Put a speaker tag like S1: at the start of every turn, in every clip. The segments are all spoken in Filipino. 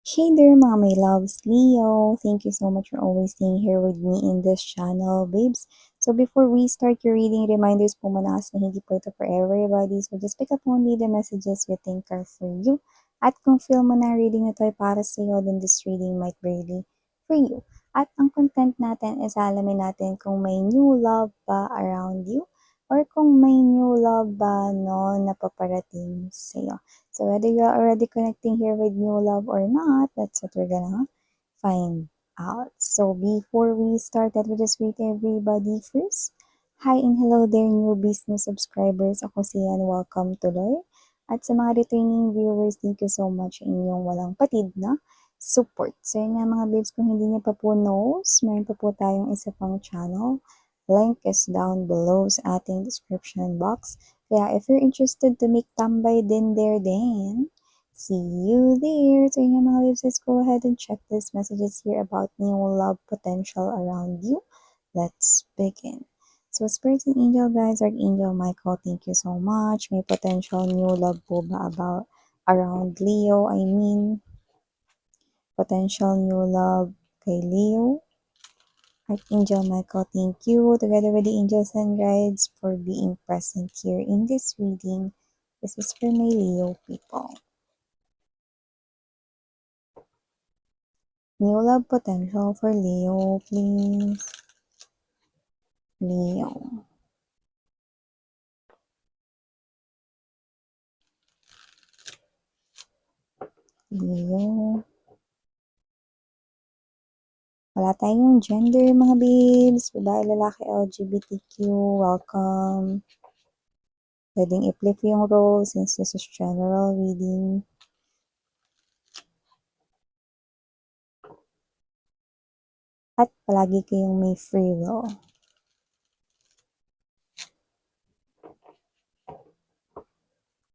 S1: Hey there mga my loves, Leo. Thank you so much for always staying here with me in this channel, babes. So before we start your reading, reminders po muna kasi na hindi po ito for everybody. So just pick up only the messages you think are for you. At kung feel mo na reading ito ay para sa iyo, then this reading might be really for you. At ang content natin is alamin natin kung may new love ba around you or kung may new love ba na paparating sa iyo. So whether you're already connecting here with new love or not, that's what we're gonna find out. So before we start, let me just greet everybody first. Hi and hello there, newbies, new subscribers. Ako si Yan, welcome tuloy. At sa mga returning viewers, thank you so much inyong walang patid na support. So yun nga mga babes, kung hindi niyo pa po knows, mayroon pa po tayong isa pang channel. Link is down below sa ating description box. Kaya if you're interested to make tambay din there then, see you there. So yun nga mga babes, let's go ahead and check these messages here about new love potential around you. Let's begin. So Spirit and Angel guys, Archangel Michael, thank you so much. May potential new love po ba about around Leo? I mean, potential new love kay Leo. Archangel Michael, thank you, together with the angels and guides, for being present here in this reading. This is for my Leo people. New love potential for Leo, please. Leo. Leo. Wala tayong gender, mga babes. Babae, lalaki, LGBTQ. Welcome. Pwedeng i-flip yung role since this is general reading. At palagi kayong may free will.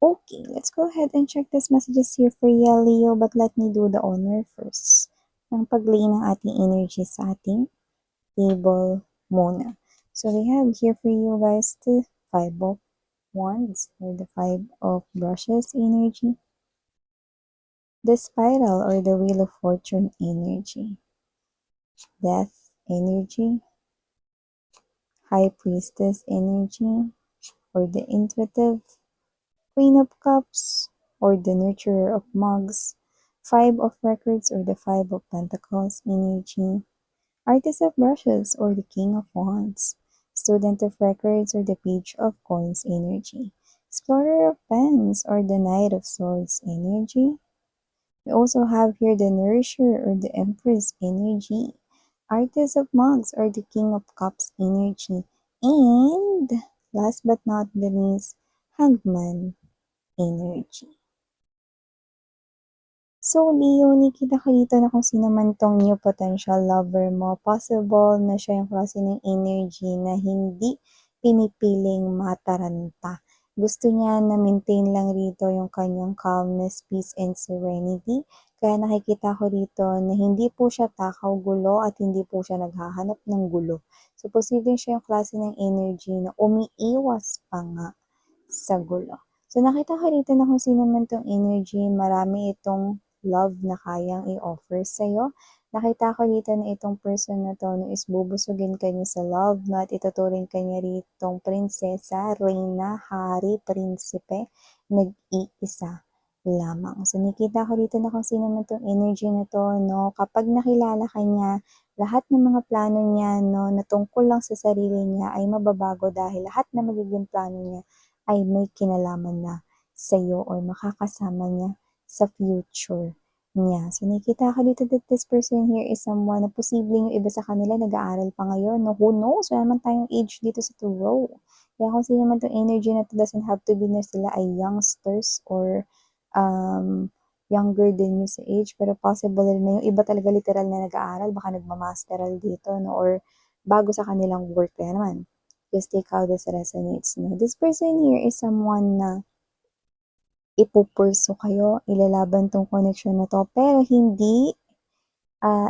S1: Okay, let's go ahead and check these messages here for you, Leo, but let me do the honor first ng paglay ng ating energy sa ating table muna. So we have here for you guys the 5 of Wands or the 5 of Brushes energy, the Spiral or the Wheel of Fortune energy, Death energy, High Priestess energy or the Intuitive, Queen of Cups or the Nurturer of Mugs, 5 of Records or the 5 of Pentacles energy, Artist of Brushes or the King of Wands, Student of Records or the Page of Coins energy, Explorer of Pens or the Knight of Swords energy. We also have here the Nourisher or the Empress energy, Artist of Mugs or the King of Cups energy, and last but not the least, Hangman energy. So, Leo, nakita ko dito na kung sino man tong new potential lover mo, possible na siya yung klase ng energy na hindi pinipiling mataranta. Gusto niya na maintain lang rito yung kanyang calmness, peace, and serenity. Kaya nakikita ko dito na hindi po siya takaw gulo at hindi po siya naghahanap ng gulo. So, posibleng siya yung klase ng energy na umiiwas pa nga sa gulo. So, nakita ko dito na kung sino man tong energy, marami itong love na kayang i-offer sa'yo. Nakita ko dito na itong person na to no, is bubusugin kanya sa love no, at ituturing kanya ritong prinsesa, reyna, hari, prinsipe, nag-iisa lamang. So, nakita ko dito na kung sino man tong energy na to, no, kapag nakilala ka niya, lahat ng mga plano niya, no, na tungkol lang sa sarili niya ay mababago dahil lahat na magiging plano niya ay may kinalaman na sa iyo or makakasama niya sa future niya. So, nakikita ko dito that this person here is someone na posibleng yung iba sa kanila nag-aaral pa ngayon. No? Who knows? Wala naman tayong age dito sa Turo. Kaya kung sino man itong energy na to doesn't have to be na sila ay youngsters or younger than you sa age. Pero possible na yung iba talaga literal na nag-aaral. Baka nagmamasteral dito. No? Or bago sa kanilang work. Kaya naman, just take how this resonates. No? This person here is someone na ipupurso kayo, ilalaban tong connection na to, pero hindi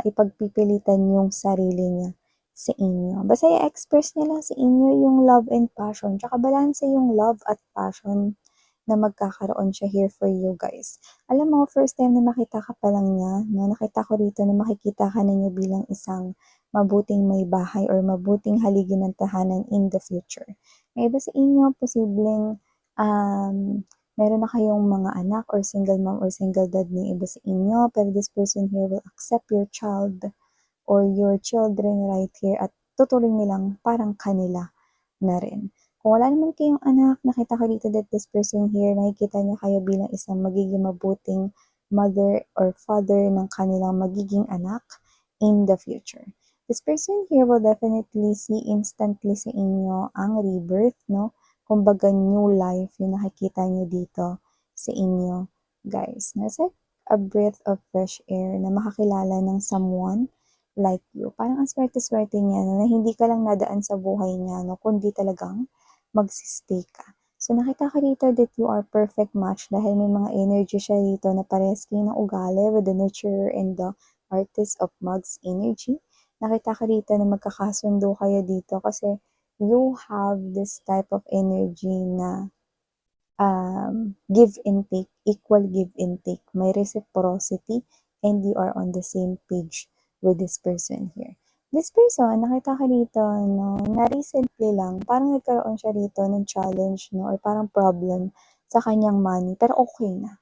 S1: ipagpipilitan yung sarili niya sa inyo. Basta i-express niya lang sa inyo yung love and passion, tsaka balanse yung love at passion na magkakaroon siya here for you guys. Alam mo, first time na makita ka pa lang niya, no, nakita ko rito na makikita ka na niya bilang isang mabuting may bahay or mabuting haligi ng tahanan in the future. May iba sa inyo, posibleng meron na kayong mga anak or single mom or single dad na iba sa inyo, pero this person here will accept your child or your children right here at tuturing nilang parang kanila na rin. Kung wala naman kayong anak, nakita ko dito that this person here, nakikita niya kayo bilang isang magiging mabuting mother or father ng kanilang magiging anak in the future. This person here will definitely see instantly sa inyo ang rebirth, no? Kumbaga new life yung nakikita niyo dito sa inyo, guys. No? It's like a breath of fresh air na makakilala ng someone like you. Parang ang swerte-swerte niya na hindi ka lang nadaan sa buhay niya, no? Kundi talagang magsistay ka. So, nakita ko dito that you are perfect match dahil may mga energy siya dito na parehas kayo ng ugali with the nurturer and the artist of mugs energy. Nakita ko dito na magkakasundo kayo dito kasi you have this type of energy na give and take, equal give and take. May reciprocity and you are on the same page with this person here. This person, nakita ko dito, no, na recently lang, parang nagkaroon siya dito ng challenge, no, or parang problem sa kanyang money, pero okay na.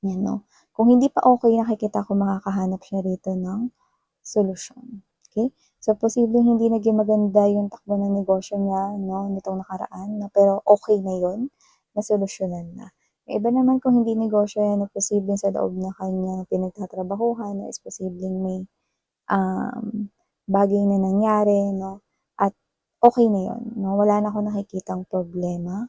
S1: Yan, no. Kung hindi pa okay, nakikita ko makakahanap siya rito ng solusyon. Okay? So, posibleng hindi naging maganda yung takbo ng negosyo niya, no, nitong nakaraan, no, pero okay na yon, nasolusyonan na. Yung iba naman kung hindi negosyo yan, no, posibleng sa loob na kanyang pinagtatrabahuhan, no, is posibleng may bagay na nangyari, no, at okay na yon, no, wala na akong nakikitang problema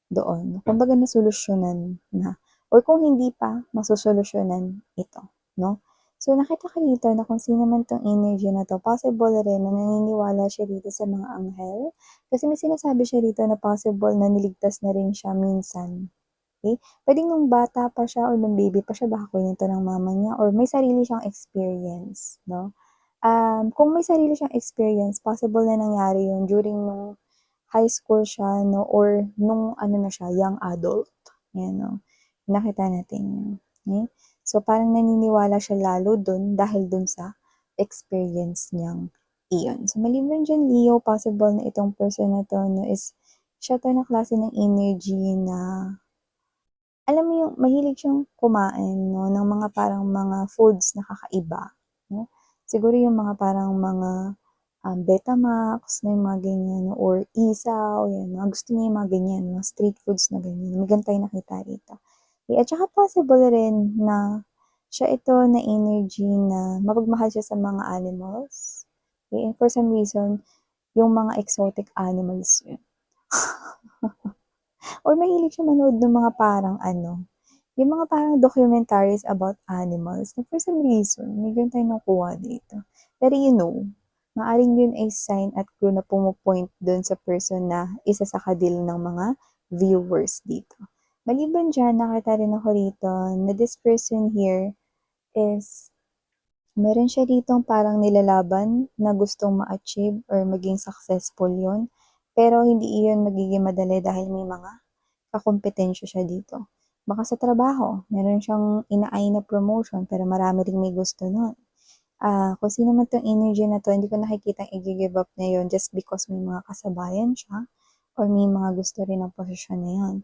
S1: doon. Kumbaga nasolusyonan na. Or kung hindi pa, masosolusyonan ito, no? So, nakita ko dito na kung sino man tong energy na to, possible rin na naniniwala siya dito sa mga anghel. Kasi may sinasabi siya dito na possible na niligtas na rin siya minsan. Okay? Pwedeng nung bata pa siya or nung baby pa siya, baka kwento ng mama niya or may sarili siyang experience, no? Kung may sarili siyang experience, possible na nangyari yun during nung high school siya, no, or nung ano na siya, young adult. Yan, no. Nakita natin yun. Okay? So, parang naniniwala siya lalo dun dahil dun sa experience niyang iyon. So, maliban dyan, Leo, possible na itong person na to, no, is siya to na klase ng energy na alam mo yung mahilig siyang kumain, no, ng mga parang mga foods na kakaiba, no? Siguro yung mga parang mga Betamax, na yung mga ganyan, no, or isaw, yan, mga gusto niya yung mga ganyan, mga street foods na ganyan. May ganun tayo nakita rito. Okay, at saka possible rin na siya ito na energy na mapagmahal siya sa mga animals. Okay, and for some reason, yung mga exotic animals yun. Or mahilig siya manood ng mga parang yung mga parang documentaries about animals na for some reason, may ganun tayo nakuha dito. Pero maaring yun ay sign at clue na pumupoint dun sa person na isa sa kadil ng mga viewers dito. Maliban dyan, nakita rin ako rito na this person here is meron siya ditong parang nilalaban na gustong ma-achieve or maging successful yon. Pero hindi iyon magiging madali dahil may mga kakumpetensya siya dito. Baka sa trabaho, meron siyang inaay na promotion pero marami ring may gusto nun. Kung sino man tong energy na to, hindi ko nakikita i-give up na yon just because may mga kasabayan siya or may mga gusto rin ng posisyon na yon.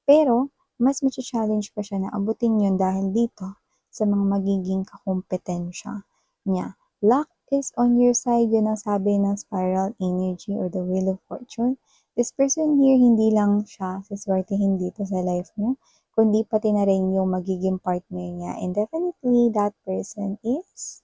S1: Pero, mas challenge pa siya na abutin yun dahil dito sa mga magiging kakumpetensya niya. Luck is on your side, yun ang sabi ng spiral energy or the wheel of fortune. This person here, hindi lang siya siswertehin dito sa life niya, kundi pati na rin yung magiging partner niya. And definitely, that person is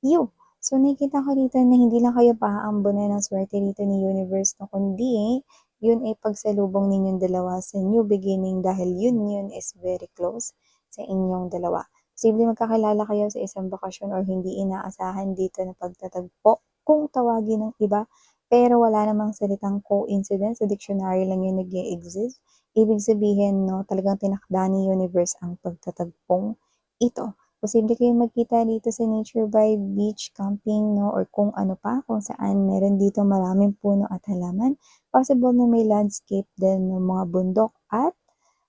S1: you. So, nakikita ko dito na hindi lang kayo paaambunan ng swerte dito ni Universe, no, kundi yun ay pagsalubong ninyong dalawa sa new beginning dahil yun is very close sa inyong dalawa. Posible magkakilala kayo sa isang bakasyon or hindi inaasahan dito na pagtatagpo kung tawagin ng iba, pero wala namang salitang coincidence, sa dictionary lang yun nag-exist. Ibig sabihin, no, talagang tinakda ni Universe ang pagtatagpong ito. Posible kayong magkita dito sa nature vibe, beach, camping, no, or kung ano pa, kung saan meron dito maraming puno at halaman. Possible na may landscape din ng mga bundok at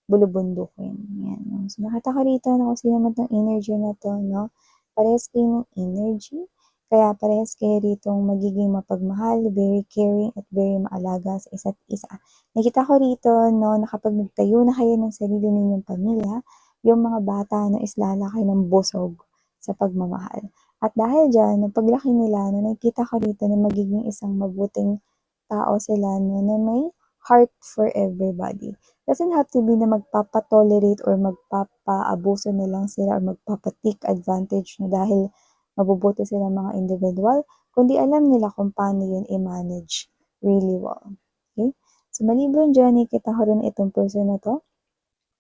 S1: bulubundukin. Yan, 'no. So, nakita ko rito na kung sino man 'tong energy na 'to, 'no, parehas kayo ng energy, kaya parehas kayo ritong magiging mapagmahal, very caring at very maalaga sa isa't isa. Nakita ko rito, 'no, na kapag nagtayo na kayo ng sarili ninyong pamilya, yung mga bata, 'no, is lalaki ng busog sa pagmamahal. At dahil diyan, 'no, paglaki nila, 'no, nakikita ko rito na magiging isang mabuting tao sila, 'no, na may heart for everybody. Doesn't have to be na magpapa-tolerate or magpapaabuso na lang sila or magpapa-take advantage na dahil mabubuti silang mga individual, kundi alam nila kung paano yun i-manage really well. Okay? So, maliban dyan, nakita ko rin itong person na 'to,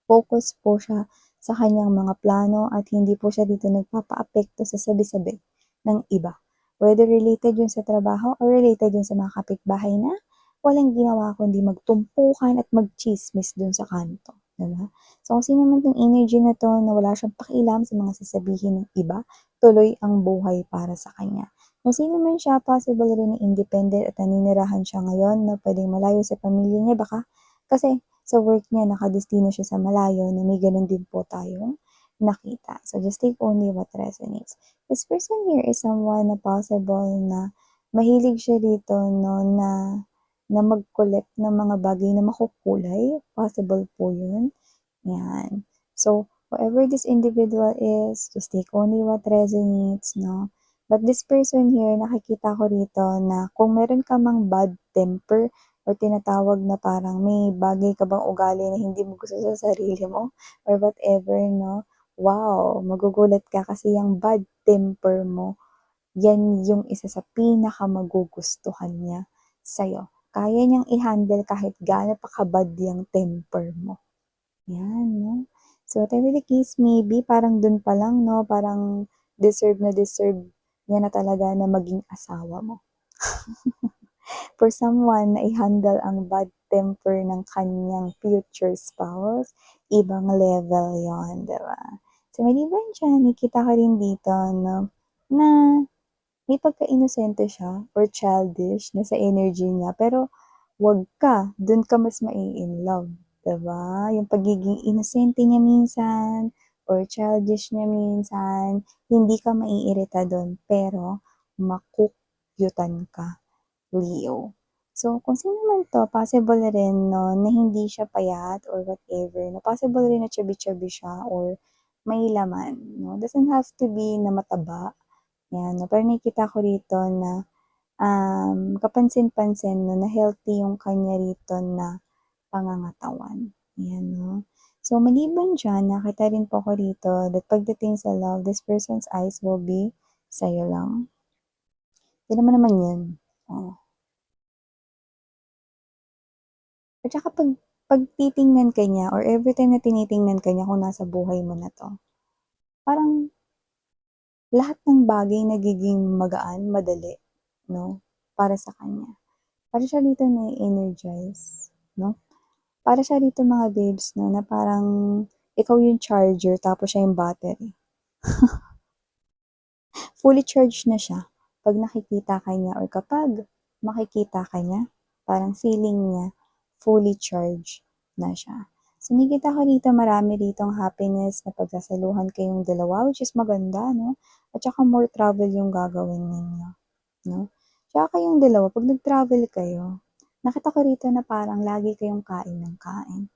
S1: focus po siya sa kanyang mga plano at hindi po siya dito nagpapaapekto sa sabi-sabi ng iba. Whether related yun sa trabaho or related yun sa mga kapitbahay na walang ginawa kundi magtumpukan at magchismis dun sa kanto. Diba? So, kung sino man tong energy na to na wala siyang pakialam sa mga sasabihin ng iba, tuloy ang buhay para sa kanya. Kung sino man siya, possible rin na independent at naninirahan siya ngayon na pwedeng malayo sa pamilya niya baka kasi sa work niya nakadestino siya sa malayo na may ganun din po tayong nakita. So, just take only what resonates. This person here is someone na possible na mahilig siya dito, no, na mag-collect ng mga bagay na makukulay. Possible po yun. Yan. So, whoever this individual is, just take only what resonates, no? But this person here, nakikita ko rito na kung meron ka mang bad temper or tinatawag na parang may bagay ka bang ugali na hindi mo gusto sa sarili mo or whatever, no? Wow, magugulat ka kasi yung bad temper mo, yan yung isa sa pinakamagugustuhan niya sa'yo. Kaya niyang i-handle kahit gaano pa kabad yung temper mo. Yan, no? So, whatever the case may be, parang dun pa lang, no? Parang deserve na deserve niya na talaga na maging asawa mo. For someone na i-handle ang bad temper ng kanyang future spouse, ibang level yon, diba? So, maliban dyan, nakita ko rin dito, no, na may pagka-inosente siya or childish na sa energy niya, pero wag ka, dun ka mas mai-inlove, 'di ba? Yung pagiging inosente niya minsan or childish niya minsan, hindi ka maiirita dun, pero makukyutan ka, Leo. So, kung sino man 'to, possible rin 'no, na hindi siya payat or whatever, na possible rin na chubby-chubby siya or may laman, 'no? Doesn't have to be na mataba, 'yan 'no. Pero nakikita ko rito na, kapansin-pansin 'no, na healthy yung kanya rito na pangangatawan, 'yan 'no. So, maliban diyan, nakita rin po ko rito that pagdating sa love, this person's eyes will be sa'yo lang. Tignan mo naman 'yan, oh. At saka 'pag titingnan ka niya or everytime na tinitingnan ka niya kung nasa buhay mo na 'to, parang lahat ng bagay nagiging magaan, madali, 'no, para sa kanya. Para siya dito na-e-energize, 'no? Para siya dito mga babes 'no, na parang ikaw yung charger tapos siya yung battery. Fully charged na siya 'pag nakikita ka niya or kapag makikita ka niya, parang feeling niya fully charged na siya. So, nakikita ko dito marami ditong happiness na pagsasaluhan kayong dalawa, which is maganda 'no, at saka more travel yung gagawin ninyo, 'no? Tsaka kayong dalawa 'pag nag-travel kayo, nakita ko rito na parang lagi kayong kain ng kain.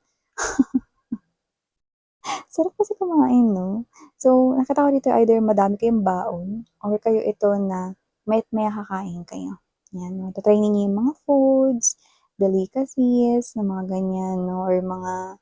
S1: Sarap kasi kumain 'no? So, nakita ko dito either madami kayong baon or kayo ito na maya't maya kakain kayo. 'Yan 'no, ta-try ninyo yung mga foods, delicacies na mga ganyan 'no, or mga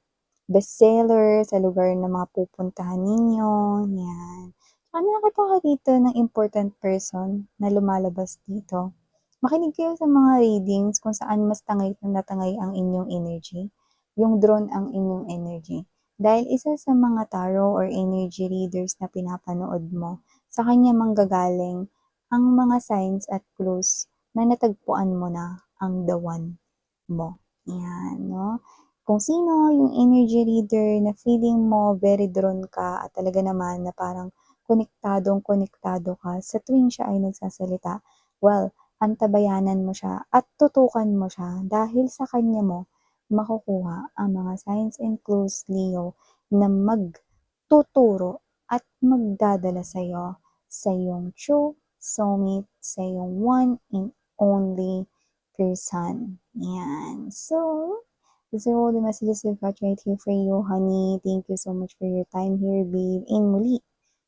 S1: bestseller sa lugar na mga pupuntahan ninyo, 'yan. Tsaka nakakita ko dito ng important person na lumalabas dito. Makinig kayo sa mga readings kung saan mas tangay na tangay ang inyong energy, yung drone ang inyong energy. Dahil isa sa mga tarot or energy readers na pinapanood mo, sa kanya manggagaling ang mga signs at clues na natagpuan mo na ang the one mo. Yan, no? Kung sino yung energy reader na feeling mo very drawn ka at talaga naman na parang konektadong-konektado ka sa tuwing siya ay nagsasalita, well, antabayanan mo siya at tutukan mo siya dahil sa kanya mo makukuha ang mga signs enclosed Leo na magtuturo at magdadala sa'yo sa iyong true soulmate, sa iyong one and only person. Yan. So, these are all the messages we've got right here for you, honey. Thank you so much for your time here, babe. And muli,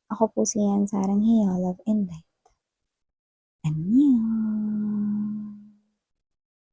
S1: ako po si Yan Sarang Heya, Love and Light. Annyeong!